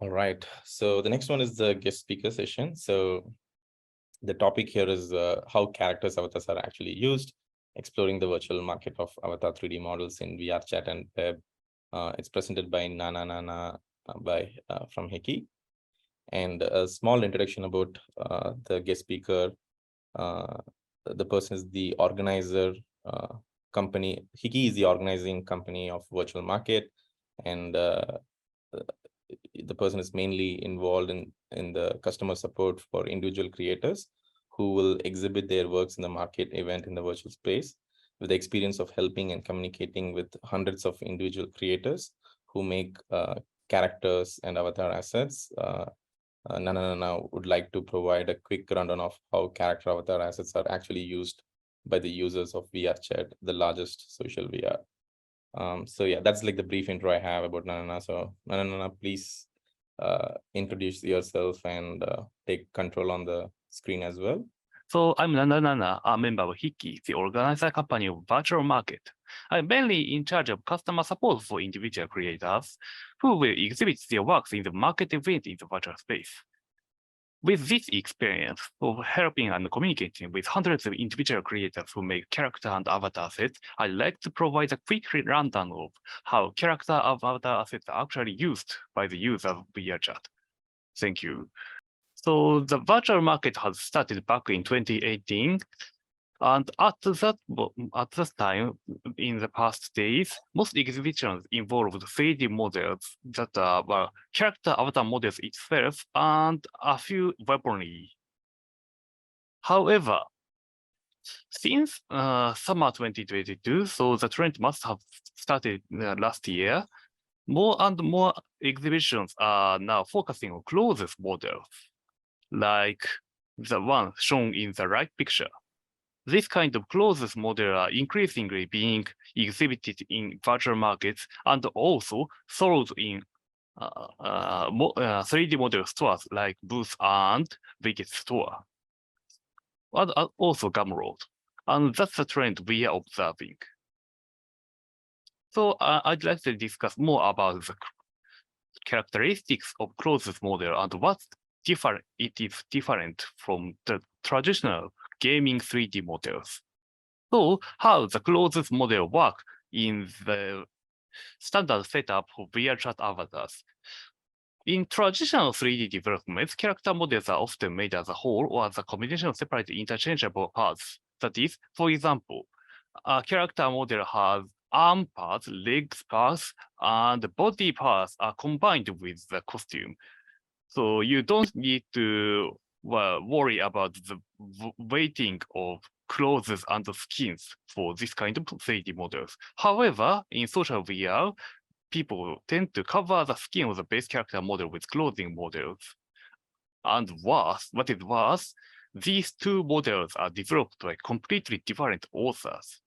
All right. So the next one is the guest speaker session. So the topic here is how characters avatars are actually used, exploring the virtual market of avatar 3D models in VRChat and web. It's presented by Nananana from HIKKY. And a small introduction about the guest speaker. The person is the organizer company. HIKKY is the organizing company of virtual market, and the person is mainly involved in the customer support for individual creators who will exhibit their works in the market event in the virtual space, with the experience of helping and communicating with hundreds of individual creators who make characters and avatar assets. Nananana would like to provide a quick rundown of how character avatar assets are actually used by the users of VRChat, the largest social VR. So yeah, that's like the brief intro I have about Nanana. So Nanana, please introduce yourself and take control on the screen as well. So I'm Nananana, a member of HIKKY, the organizer company of virtual market. I'm mainly in charge of customer support for individual creators who will exhibit their works in the market event in the virtual space. With this experience of helping and communicating with hundreds of individual creators who make character and avatar assets, I'd like to provide a quick rundown of how character and avatar assets are actually used by the user of VRChat. Thank you. So the virtual market has started back in 2018. And at that time, in the past days, most exhibitions involved 3D models that were character avatar models itself and a few weaponry. However, since summer 2022, so the trend must have started last year, more and more exhibitions are now focusing on closest models, like the one shown in the right picture. This kind of closest model are increasingly being exhibited in virtual markets and also sold in 3D model stores like Booth and Wicked Store, and also Gumroad. And that's the trend we are observing. So I'd like to discuss more about the characteristics of closest model and what it is different from the traditional gaming 3D models. So how the closest model work in the standard setup for VRChat avatars. In traditional 3D developments, character models are often made as a whole or as a combination of separate interchangeable parts. That is, for example, a character model has arm parts, legs parts, and body parts are combined with the costume. So you don't need to worry about the weighting of clothes and skins for this kind of 3D models. However, in social VR, people tend to cover the skin of the base character model with clothing models. And worse, what is worse, these two models are developed by completely different authors,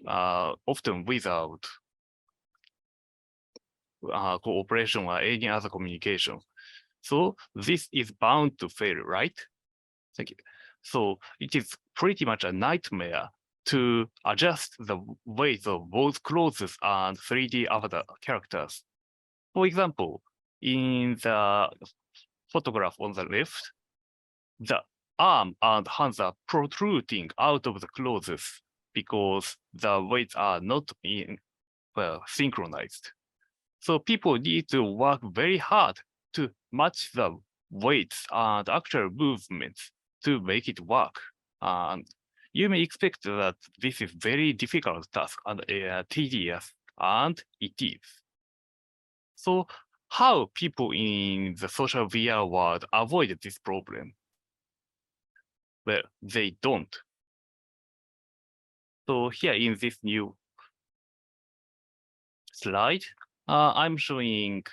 often without cooperation or any other communication. So this is bound to fail, right? Thank you. So it is pretty much a nightmare to adjust the weight of both clothes and 3D avatar characters. For example, in the photograph on the left, the arm and hands are protruding out of the clothes because the weights are not synchronized. So people need to work very hard to match the weights and actual movements to make it work. And you may expect that this is very difficult task and tedious, and it is. So how people in the social VR world avoid this problem? Well, they don't. So here in this new slide, I'm showing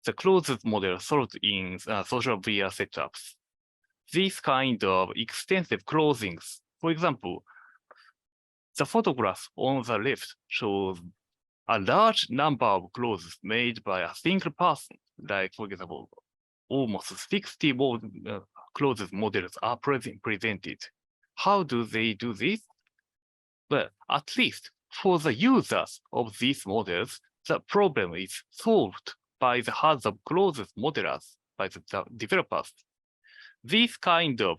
the closest model sold in social VR setups. These kind of extensive clothings, for example, the photograph on the left shows a large number of clothes made by a single person, like, for example, almost 60 clothes models are presented. How do they do this? Well, at least for the users of these models, the problem is solved by the hands of closed modelers, by the developers. These kind of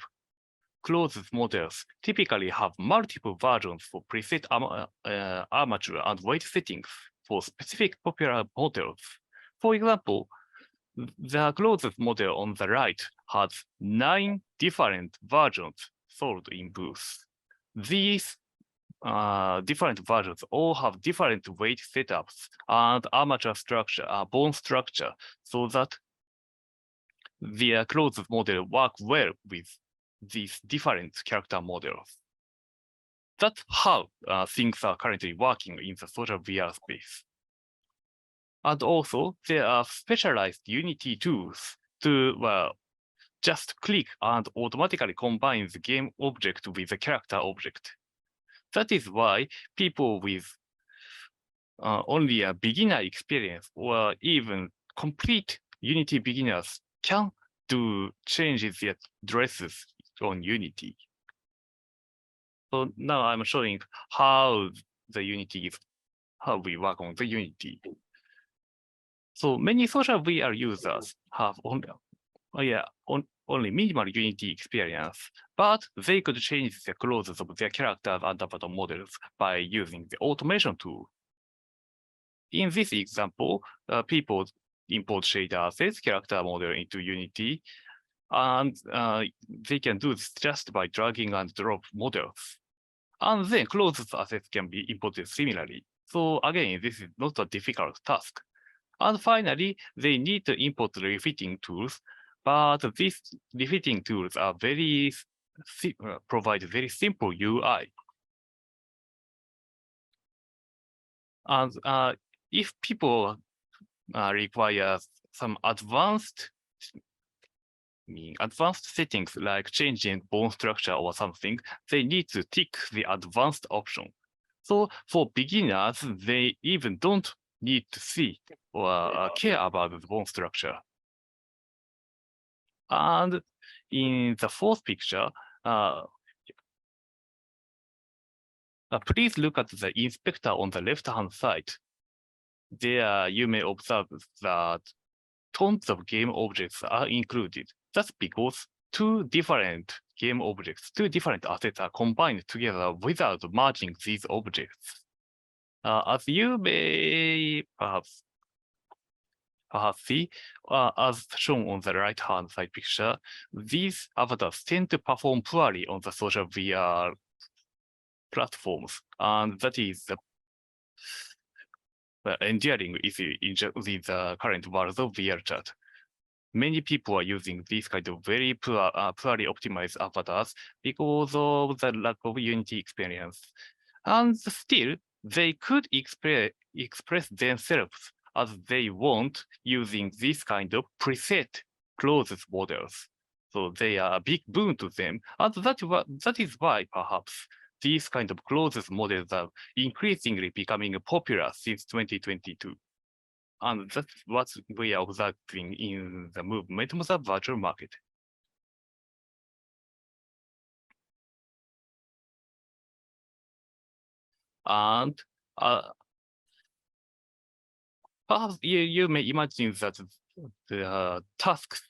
closed models typically have multiple versions for preset armature and weight settings for specific popular models. For example, the closest model on the right has 9 different versions sold in booths. These different versions all have different weight setups and armature structure, bone structure, so that the closed model work well with these different character models. That's how things are currently working in the social VR space. And also, there are specialized Unity tools to, just click and automatically combine the game object with the character object. That is why people with only a beginner experience or even complete Unity beginners can do changes their dresses on Unity. So now I'm showing how the Unity is, how we work on the Unity. So many social VR users have only minimal Unity experience, but they could change the clothes of their characters and avatar models by using the automation tool. In this example, people import shader assets, character model into Unity, and they can do this just by dragging and drop models. And then clothes assets can be imported similarly. So again, this is not a difficult task. And finally, they need to import refitting tools, but these refitting tools are provide very simple UI. And if people require some advanced settings like changing bone structure or something, they need to tick the advanced option. So for beginners, they even don't need to see or care about the bone structure. And in the fourth picture, please look at the inspector on the left-hand side. There you may observe that tons of game objects are included. That's because two different game objects, two different assets are combined together without merging these objects. As you may perhaps see, as shown on the right-hand side picture, these avatars tend to perform poorly on the social VR platforms, and that is the enduring issue in the current world of VRChat. Many people are using these kind of very poorly optimized avatars because of the lack of Unity experience. And still, they could express themselves as they want using this kind of preset closed models. So they are a big boon to them, and that is why perhaps these kind of closed models are increasingly becoming popular since 2022. And that's what we are observing in the movement of the virtual market. And perhaps you may imagine that the tasks,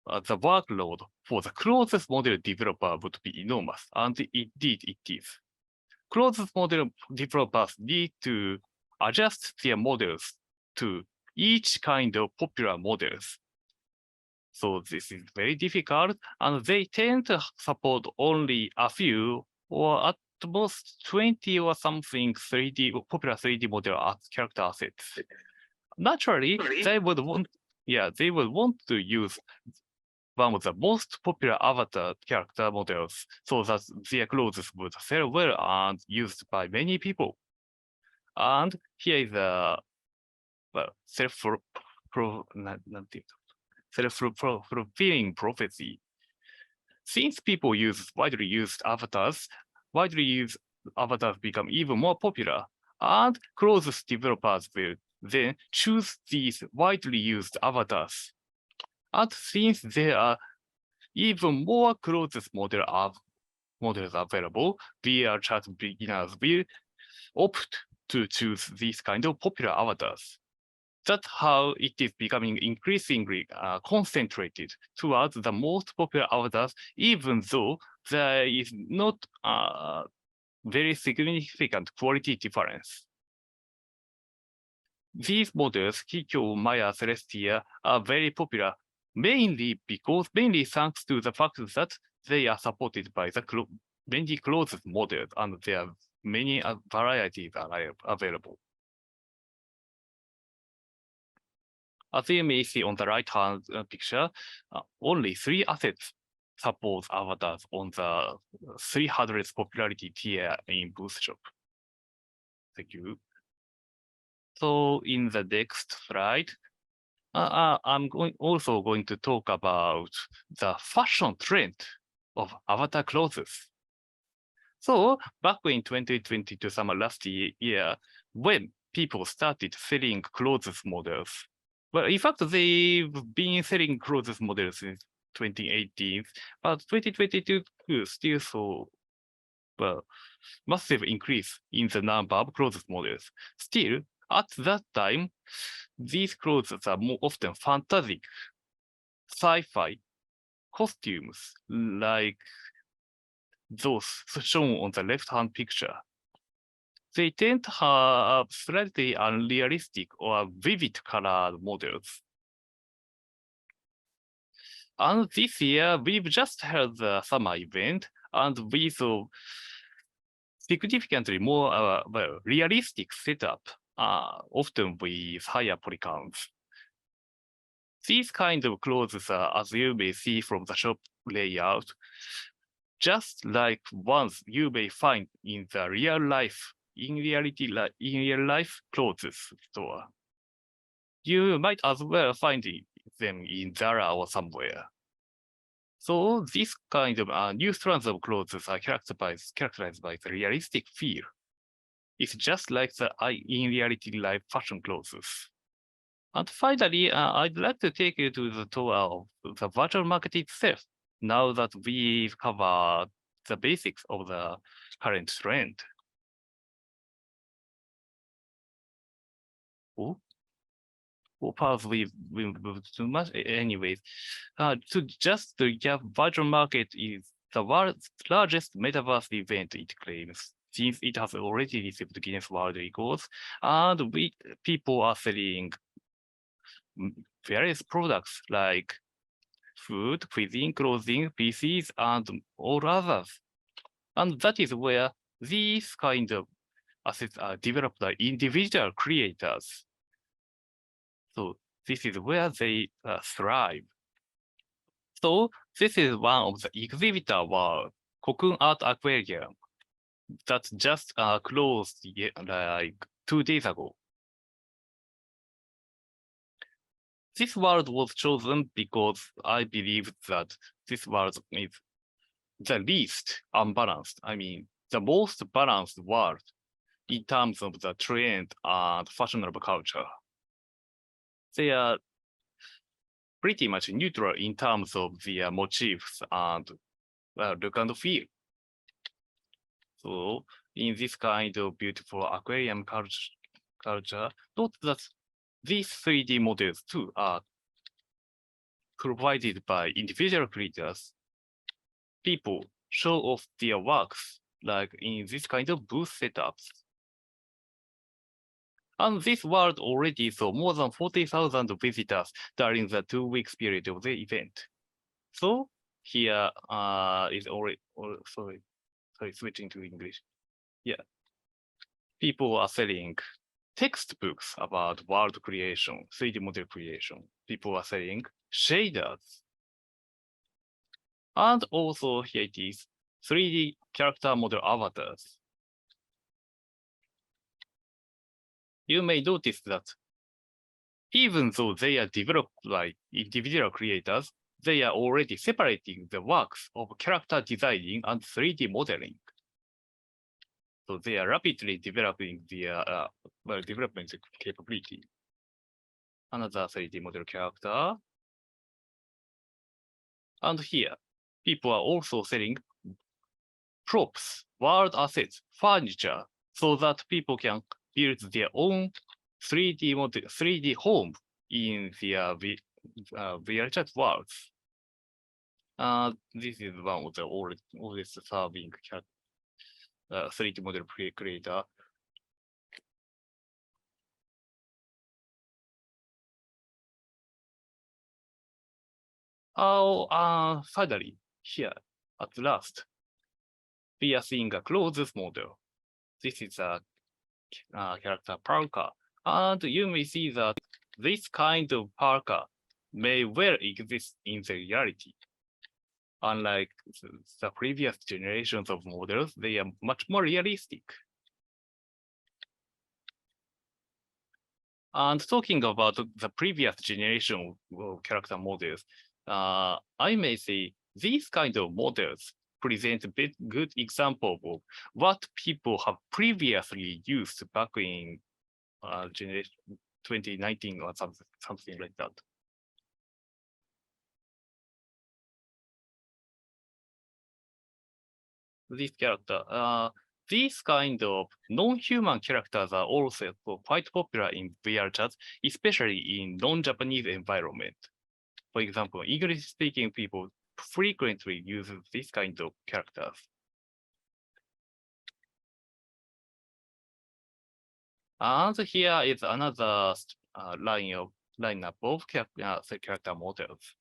the workload for the closest model developer would be enormous, and indeed it is. Closest model developers need to adjust their models to each kind of popular models. So this is very difficult, and they tend to support only a few, or at most 20 or something popular 3D model character assets. Naturally, they would want to use one of the most popular avatar character models so that their clothes would sell well and used by many people. And here is a self-fulfilling prophecy. Since people use widely used avatars become even more popular, and clothes developers will then choose these widely used avatars. And since there are even more clothes models available, VRChat beginners will opt to choose these kind of popular avatars. That's how it is becoming increasingly concentrated towards the most popular avatars, even though there is not very significant quality difference. These models, HIKKY, Maya, Celestia, are very popular, mainly thanks to the fact that they are supported by the many closed models, and there are many varieties are available. As you may see on the right-hand picture, only 3 assets support avatars on the 300th popularity tier in Bootstrap. Thank you. So in the next slide, I'm also going to talk about the fashion trend of avatar clothes. So back in 2022 summer last year, when people started selling clothes models, well, in fact, they've been selling clothes models since 2018, but 2022 still saw massive increase in the number of clothes models. Still, at that time, these clothes are more often fantastic, sci-fi costumes like those shown on the left-hand picture. They tend to have slightly unrealistic or vivid colored models. And this year, we've just held the summer event, and we saw significantly more realistic setup, often with higher polycounts. These kind of clothes are, as you may see from the shop layout, just like ones you may find in the real life clothes store. You might as well find them in Zara or somewhere. So this kind of new strands of clothes are characterized by the realistic feel. It's just like the in reality life fashion clothes. And finally, I'd like to take you to the tour of the virtual market itself, now that we've covered the basics of the current trend. Oh, perhaps we've moved too much. Anyways, just to recap, virtual market is the world's largest metaverse event, it claims, since it has already received Guinness World Records, and people are selling various products like food, cuisine, clothing, PCs, and all others. And that is where these kind of assets are developed by individual creators. So this is where they thrive. So this is one of the exhibitor world, Cocoon Art Aquarium, that just closed like 2 days ago. This world was chosen because I believe that this world is the least unbalanced. I mean, the most balanced world in terms of the trend and fashionable culture. They are pretty much neutral in terms of their motifs and look and feel. So in this kind of beautiful aquarium culture, note that these 3D models too are provided by individual creators. People show off their works, like in this kind of booth setups. And this world already saw more than 40,000 visitors during the 2 weeks period of the event. So here is already, sorry, switching to English. Yeah. People are selling textbooks about world creation, 3D model creation. People are selling shaders. And also here it is, 3D character model avatars. You may notice that even though they are developed by individual creators, they are already separating the works of character designing and 3D modeling. So they are rapidly developing their development capability. Another 3D model character. And here, people are also selling props, world assets, furniture, so that people can build their own 3D model, 3D home in the VRChat worlds. This is one of the oldest serving 3D model creator. Finally, here, at last, we are seeing a closed model. This is a character Parker. And you may see that this kind of Parker may well exist in the reality. Unlike the previous generations of models, they are much more realistic. And talking about the previous generation of character models, I may say these kind of models present a bit good example of what people have previously used back in generation 2019 or something like that. This character, these kind of non-human characters are also quite popular in VRChat, especially in non-Japanese environment. For example, English-speaking people frequently use this kind of characters. And here is another lineup of character models.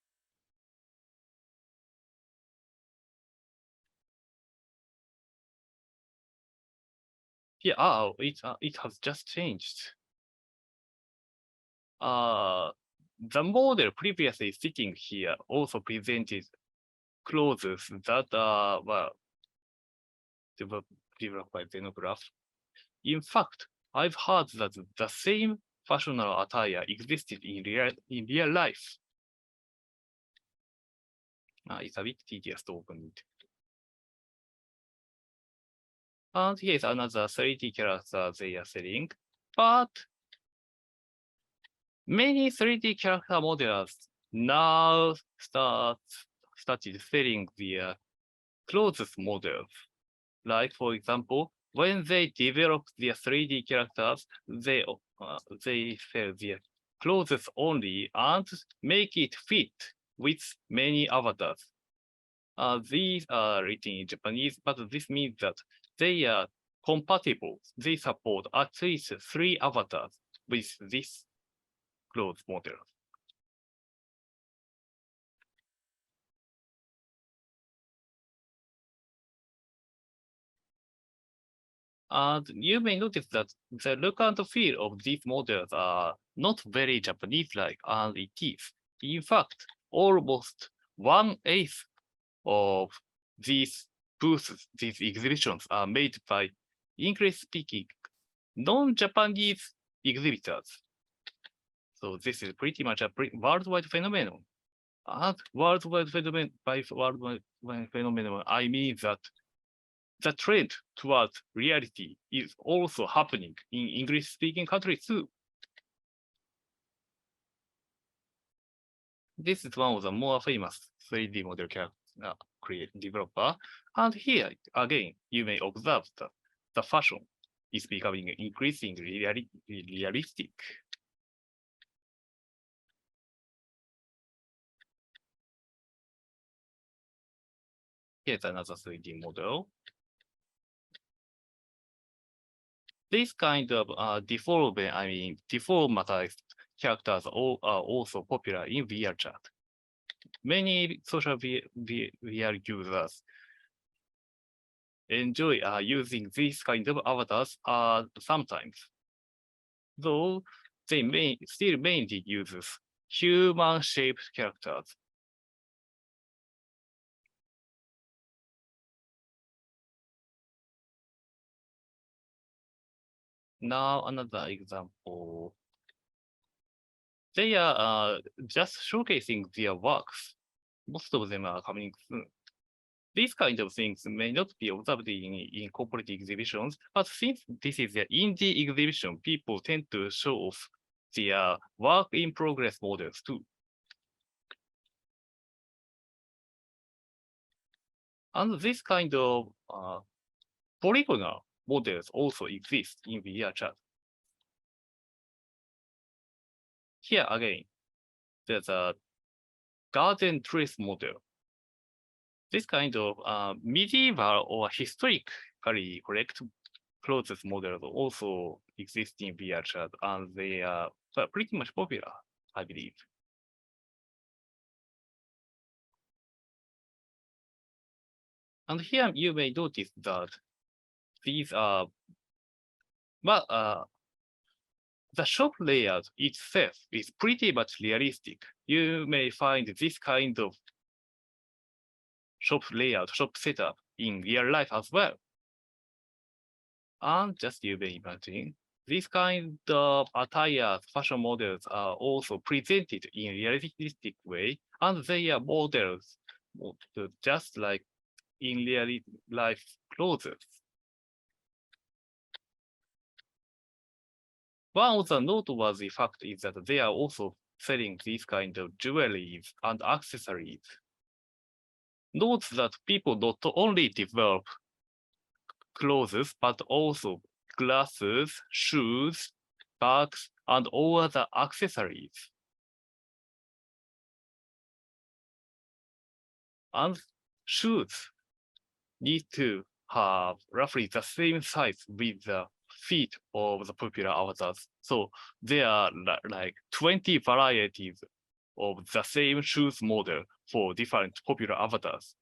Here, it has just changed. The model previously sitting here also presented clothes that were developed by Xenograph. In fact, I've heard that the same fashionable attire existed in real life. It's a bit tedious to open it. And here's another 3D character they are selling, but many 3D character models now started selling their clothes models. Like, for example, when they develop their 3D characters, they sell their clothes only and make it fit with many avatars. These are written in Japanese, but this means that they are compatible. They support at least 3 avatars with this clothes model. And you may notice that the look and feel of these models are not very Japanese-like, and it is. In fact, almost 1/8 of these booths, these exhibitions are made by English-speaking, non-Japanese exhibitors. So this is pretty much a worldwide phenomenon. And worldwide phenomenon, by worldwide phenomenon, I mean that the trend towards reality is also happening in English-speaking countries too. This is one of the more famous 3D model developer. And here, again, you may observe that the fashion is becoming increasingly realistic. Here's another 3D model. This kind of deformatized characters are also popular in VRChat. Many social VR users enjoy using these kind of avatars sometimes, though they still mainly use human-shaped characters. Now another example. They are just showcasing their works. Most of them are coming soon. These kind of things may not be observed in corporate exhibitions, but since this is an indie exhibition, people tend to show off their work in progress models too. And this kind of polygonal models also exist in VRChat. here again, there's a garden trace model. This kind of medieval or historically correct clothes models also exist in VRChat, and they are pretty much popular, I believe. And here you may notice that these are, the shop layout itself is pretty much realistic. You may find this kind of shop layout, shop setup in real life as well. And just you may imagine, these kind of attire fashion models are also presented in realistic way, and they are models just like in real life clothes. One of the noteworthy fact is that they are also selling these kind of jewelries and accessories. Note that people not only develop clothes, but also glasses, shoes, bags, and all other accessories. And shoes need to have roughly the same size with the feet of the popular avatars. So there are like 20 varieties of the same shoes model for different popular avatars.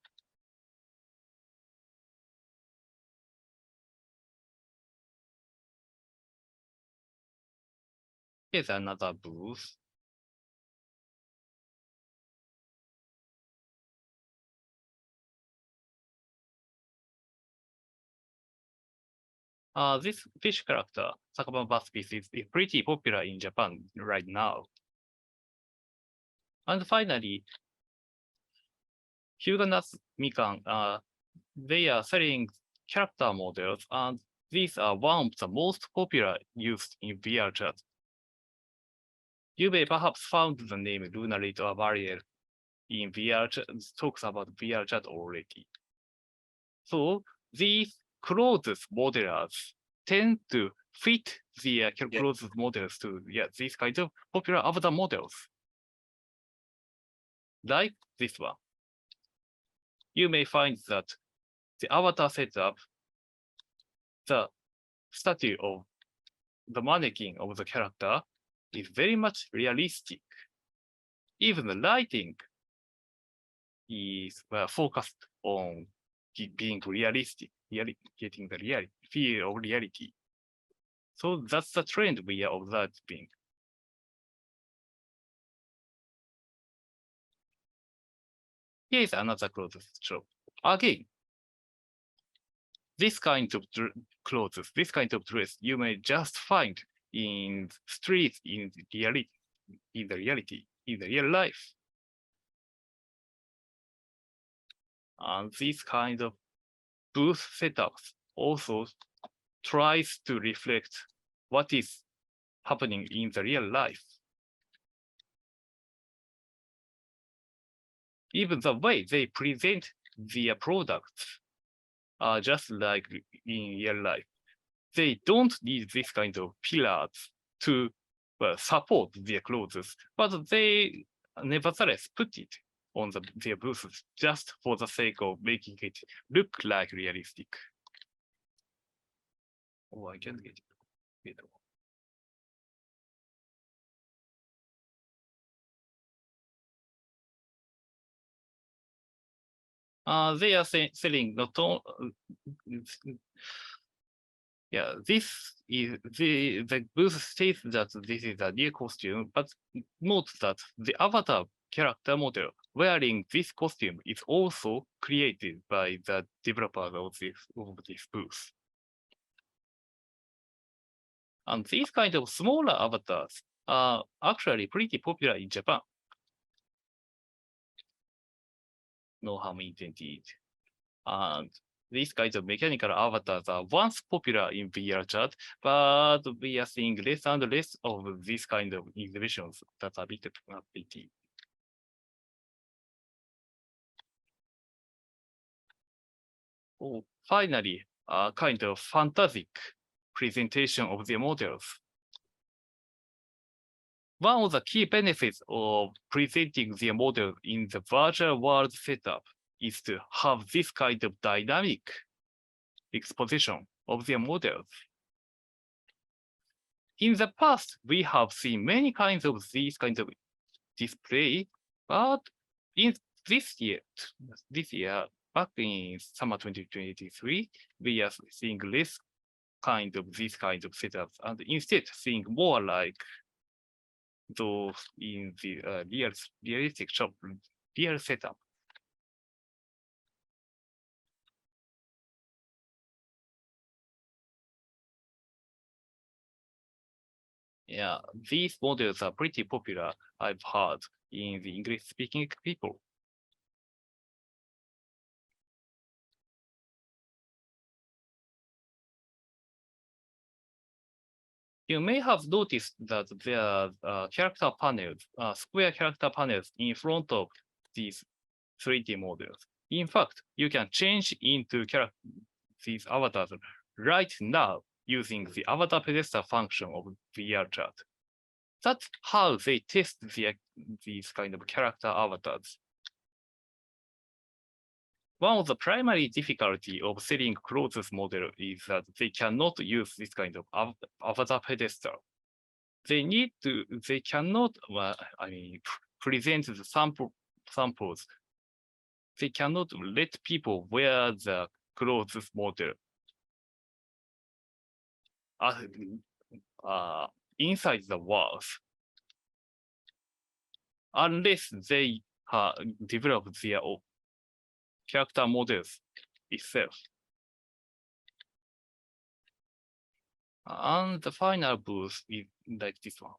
Here's another booth. This fish character, Sakama Baskis, is pretty popular in Japan right now. And finally, Hyuganas Mikan, they are selling character models, and these are one of the most popular used in VRChat. You may perhaps found the name Lunarit or Variel in VRChat, talks about VRChat already. So these clothes modelers tend to fit the clothes models to these kinds of popular avatar models. Like this one. You may find that the avatar setup, the statue of the mannequin of the character is very much realistic. Even the lighting is focused on being realistic, getting the feel of reality. So that's the trend we are observing. Here is another clothes shop. Again, this kind of clothes, this kind of dress, you may just find in streets in real life. And this kind of booth setups also tries to reflect what is happening in the real life. Even the way they present their products are just like in real life. They don't need this kind of pillars to support their clothes, but they nevertheless put it on their booths just for the sake of making it look like realistic. Oh, I can't get it. They are selling not only, this is the booth states that this is a new costume, but note that the avatar character model wearing this costume is also created by the developers of this booth. And these kind of smaller avatars are actually pretty popular in Japan. No harm intended. And these kinds of mechanical avatars are once popular in VRChat, but we are seeing less and less of these kind of exhibitions that are a bit pity. Oh, finally, a kind of fantastic presentation of the models. One of the key benefits of presenting the model in the virtual world setup is to have this kind of dynamic exposition of the models. In the past, we have seen many kinds of these kinds of display, but in this year, back in summer 2023, we are seeing less these kinds of setups, and instead seeing more like those in the realistic real setup. Yeah, these models are pretty popular, I've heard, in the English-speaking people. You may have noticed that there are character panels, square character panels in front of these 3D models. In fact, you can change into these avatars right now using the avatar pedestal function of VRChat. That's how they test these kind of character avatars. One of the primary difficulty of setting closed model is that they cannot use this kind of avatar pedestal. They cannot, present the samples. They cannot let people wear the closed model inside the walls unless they develop their own character models itself. And the final booth is like this one.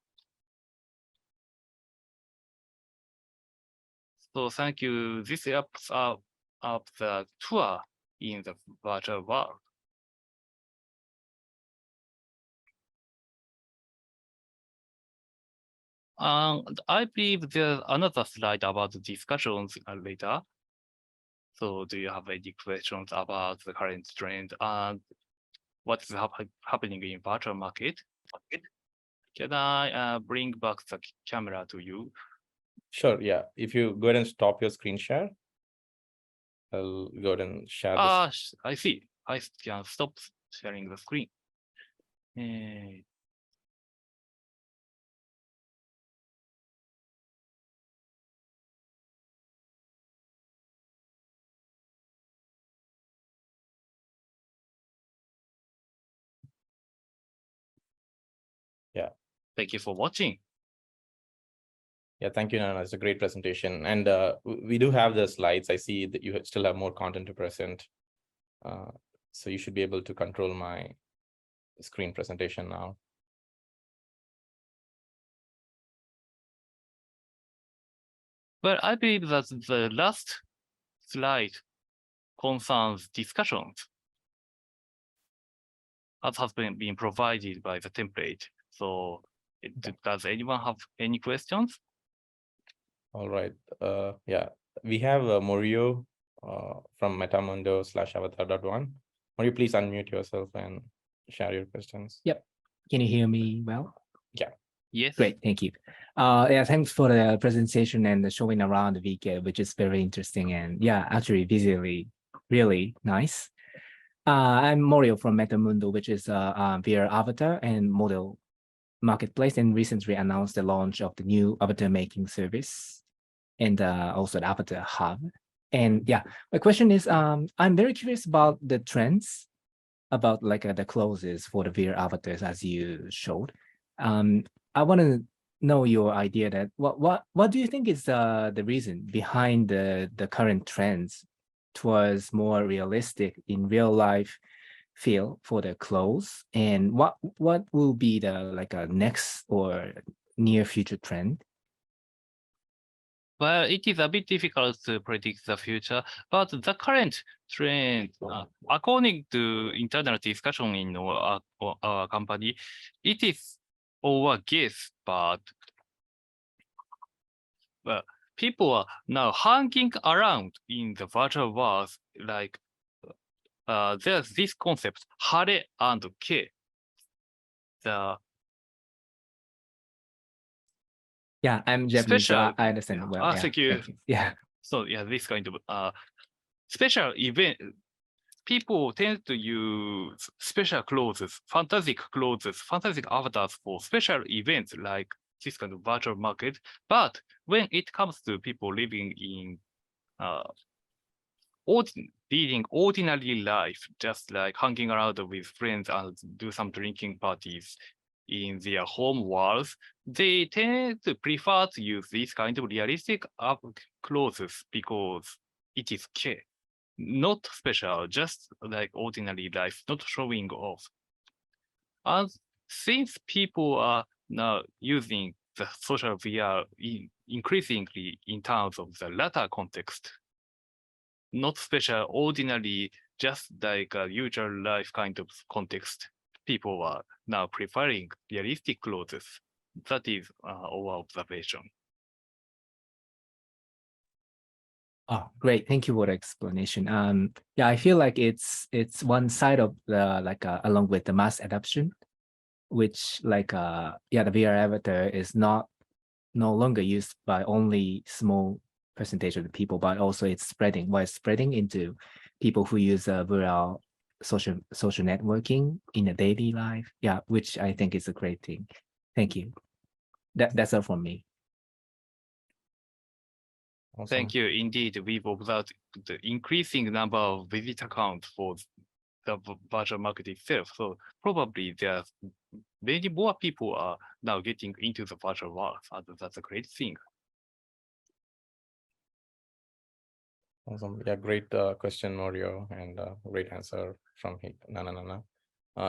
So thank you. This wraps up the tour in the virtual world. And I believe there's another slide about the discussions later. So do you have any questions about the current trend and what's happening in virtual market? Can I bring back the camera to you? Sure, yeah. If you go ahead and stop your screen share, I'll go ahead and share this. I see. I can stop sharing the screen. Yeah. Thank you for watching. Yeah, thank you, Nana. It's a great presentation. And we do have the slides. I see that you still have more content to present. So you should be able to control my screen presentation now. Well, I believe that the last slide concerns discussions, as has been provided by the template. So does anyone have any questions? All right. Yeah, we have Morio from metamundo/avatar.one. Morio, please unmute yourself and share your questions. Yep. Can you hear me well? Yeah. Yes. Great, thank you. Yeah, thanks for the presentation and the showing around the VRChat, which is very interesting and yeah, actually visually really nice. I'm Morio from Metamundo, which is a VR avatar and model marketplace, and recently announced the launch of the new avatar making service and also the avatar hub. And yeah, my question is, I'm very curious about the trends about like the closes for the VR avatars as you showed. I want to know your idea that what do you think is the reason behind the current trends towards more realistic in real life feel for the clothes, and what will be the like a next or near future trend? Well, it is a bit difficult to predict the future, but the current trend, according to internal discussion in our company, it is our guess, but people are now hanging around in the virtual world. Like there's this concept, hare and ke. Yeah, I'm Japanese, so Special- I understand yeah. well. Yeah, thank you. Yeah. So yeah, this kind of special event, people tend to use special clothes, fantastic avatars for special events like this kind of virtual market. But when it comes to people living in leading ordinary life, just like hanging around with friends and do some drinking parties in their home worlds, they tend to prefer to use these kind of realistic clothes because it is not special, just like ordinary life, not showing off. And since people are now using the social VR increasingly in terms of the latter context, not special, ordinary, just like a usual life kind of context, people are now preferring realistic clothes. That is our observation. Oh, great. Thank you for the explanation. Yeah, I feel like it's one side of the along with the mass adoption, which yeah, the VR avatar is no longer used by only small percentage of the people, but also it's spreading into people who use VR social networking in a daily life. Yeah, which I think is a great thing. Thank you. That's all from me. Awesome. Thank you. Indeed, we've observed the increasing number of visit accounts for the virtual market itself. So probably there's many more people are now getting into the virtual world. And that's a great thing. Awesome. Yeah, great question, Mario, and great answer from Nananana.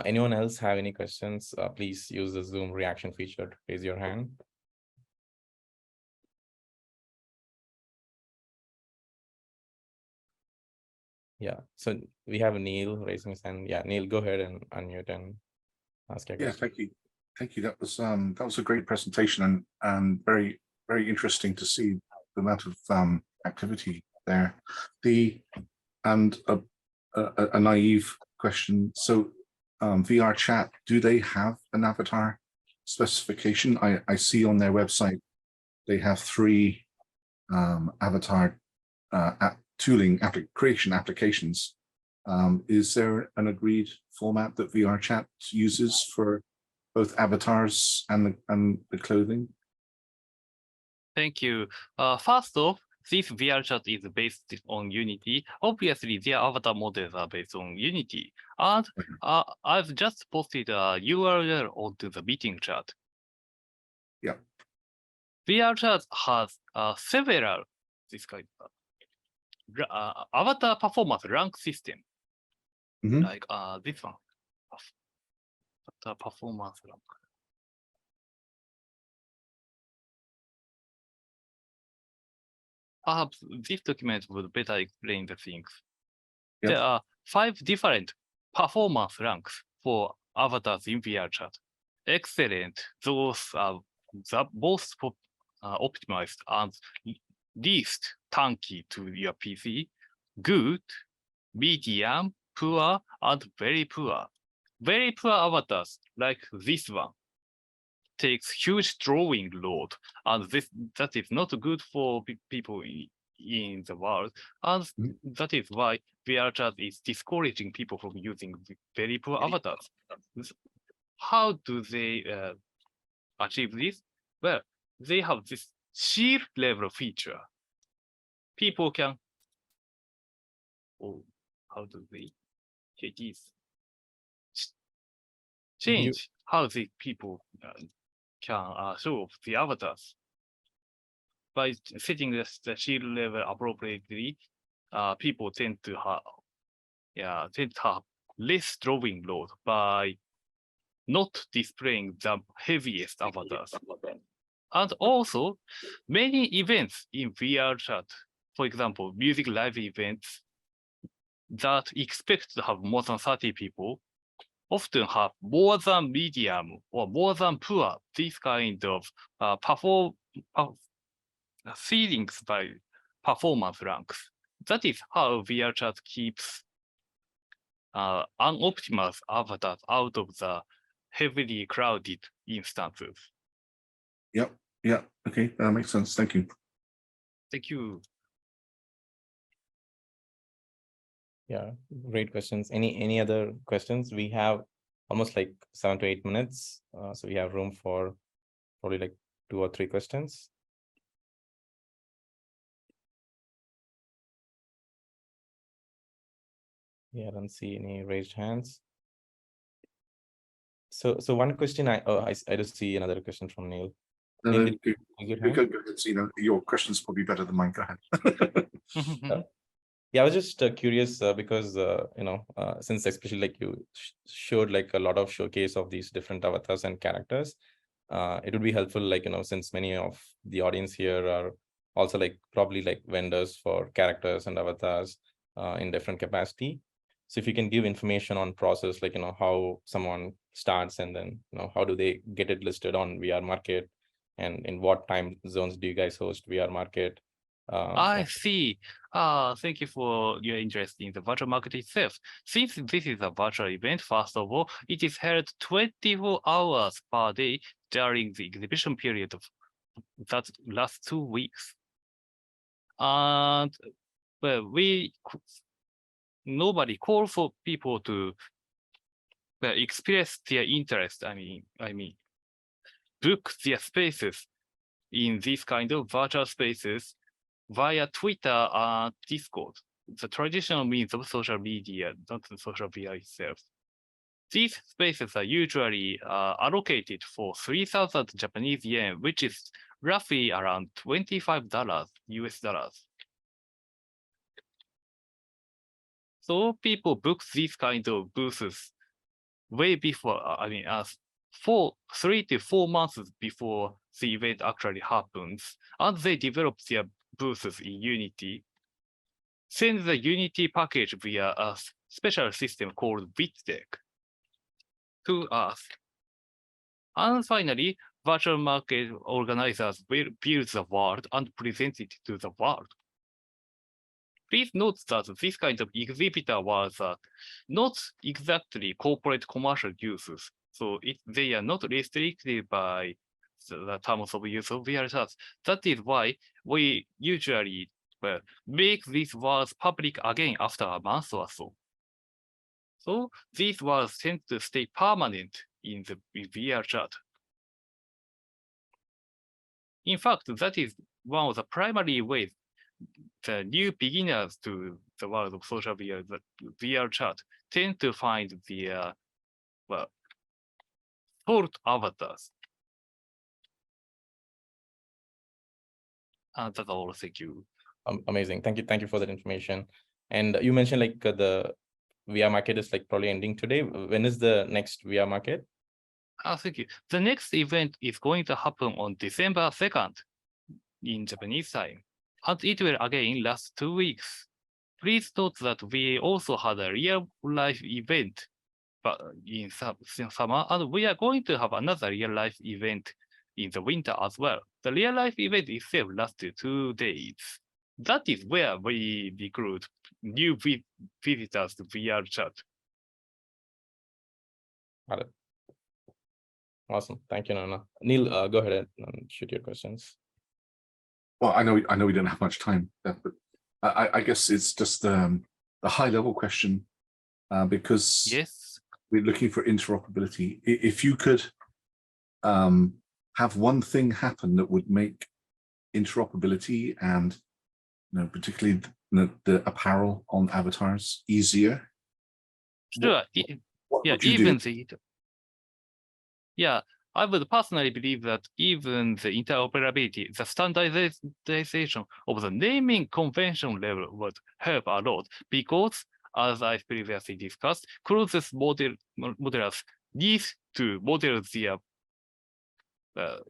Anyone else have any questions? Please use the Zoom reaction feature to raise your hand. Yeah, so we have Neil raising his hand. Yeah, Neil, go ahead and unmute and ask your question. Thank you. That was a great presentation and very interesting to see the amount of activity there. And a naive question. So VRChat, do they have an avatar specification? I see on their website they have 3 avatar tooling creation applications. Is there an agreed format that VRChat uses for both avatars and the clothing? Thank you. First off, this VRChat is based on Unity. Obviously, their avatar models are based on Unity. And I've just posted a URL onto the meeting chat. Yeah. VRChat has several this kind of avatar performance rank system. Like this one. Avatar performance rank. Perhaps this document would better explain the things. Yep. There are 5 different performance ranks for avatars in VRChat. Excellent, those are the most optimized and least tanky to your PC. Good, medium, poor, and very poor. Very poor avatars, like this one, takes huge drawing load, and that is not good for people in the world, and that is why VRChat is discouraging people from using very poor avatars. How do they achieve this? Well, they have this shield level feature. People can, how do they change how the people can show off the avatars. By setting the shield level appropriately, people tend to have less drawing load by not displaying the heaviest avatars. And also, many events in VRChat, for example, music live events that expect to have more than 30 people, often have more than medium or more than poor, these kind of ceilings by performance ranks. That is how VRChat keeps unoptimized avatars out of the heavily crowded instances. Yep. Yeah. Okay. That makes sense. Thank you. Thank you. Yeah, great questions. Any other questions? We have almost like 7 to 8 minutes. So we have room for probably like 2 or 3 questions. Yeah, I don't see any raised hands. So one question I just see another question from Neil. No, Neil, no, did you go ahead. You know, your question's probably better than mine. Go ahead. Yeah, I was just curious because since especially like you showed like a lot of showcase of these different avatars and characters, it would be helpful, like, since many of the audience here are also like probably like vendors for characters and avatars in different capacity. So if you can give information on process, like, how someone starts and then, how do they get it listed on VR Market, and in what time zones do you guys host VR Market? I see. Thank you for your interest in the virtual market itself. Since this is a virtual event, first of all, it is held 24 hours per day during the exhibition period of that last 2 weeks. And well, nobody call for people to express their interest. I mean, book their spaces in this kind of virtual spaces via Twitter and Discord, the traditional means of social media, not the social media itself. These spaces are usually allocated for 3,000 Japanese yen, which is roughly around $25 US dollars. So people book these kind of booths way before, 3 to 4 months before the event actually happens, and they develop their booths in Unity, send the Unity package via a special system called BitDeck to us. And finally, virtual market organizers will build the world and present it to the world. Please note that this kind of exhibitor was not exactly corporate commercial uses, so they are not restricted by the terms of use of VRChat. That is why we usually make these words public again after a month or so. So these words tend to stay permanent in the VRChat. In fact, that is one of the primary ways the new beginners to the world of social VR, the VRChat, tend to find their thought avatars. That's all. Thank you. Amazing. Thank you for that information. And you mentioned like the VR Market is like probably ending today. When is the next VR Market? Thank you. The next event is going to happen on December 2nd in Japanese time, and it will again last 2 weeks. Please note that we also had a real-life event in summer, and we are going to have another real-life event in the winter as well. The real-life event itself lasted 2 days. That is where we recruit new visitors to VRChat. Got it. Awesome. Thank you, Nana. Neil, go ahead and shoot your questions. Well, I know we don't have much time, but I guess it's just a high-level question because yes, we're looking for interoperability. If you could have one thing happen that would make interoperability and particularly the apparel on avatars easier, sure. what Yeah, would you even do? I would personally believe that even the interoperability, the standardization of the naming convention level would help a lot, because as I previously discussed, closest modelers need to model their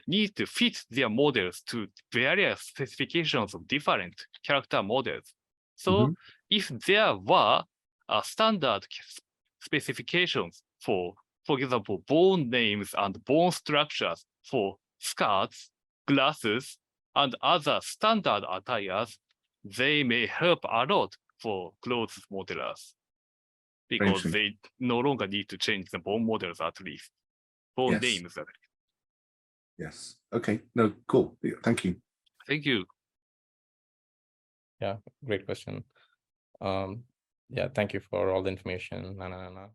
need to fit their models to various specifications of different character models. So if there were standard specifications for example, bone names and bone structures for skirts, glasses, and other standard attires, they may help a lot for clothes modelers, because they no longer need to change the bone models, at least bone names. Yes. Okay. No, cool. Yeah, thank you. Thank you. Yeah, great question. Yeah, thank you for all the information, Nananana.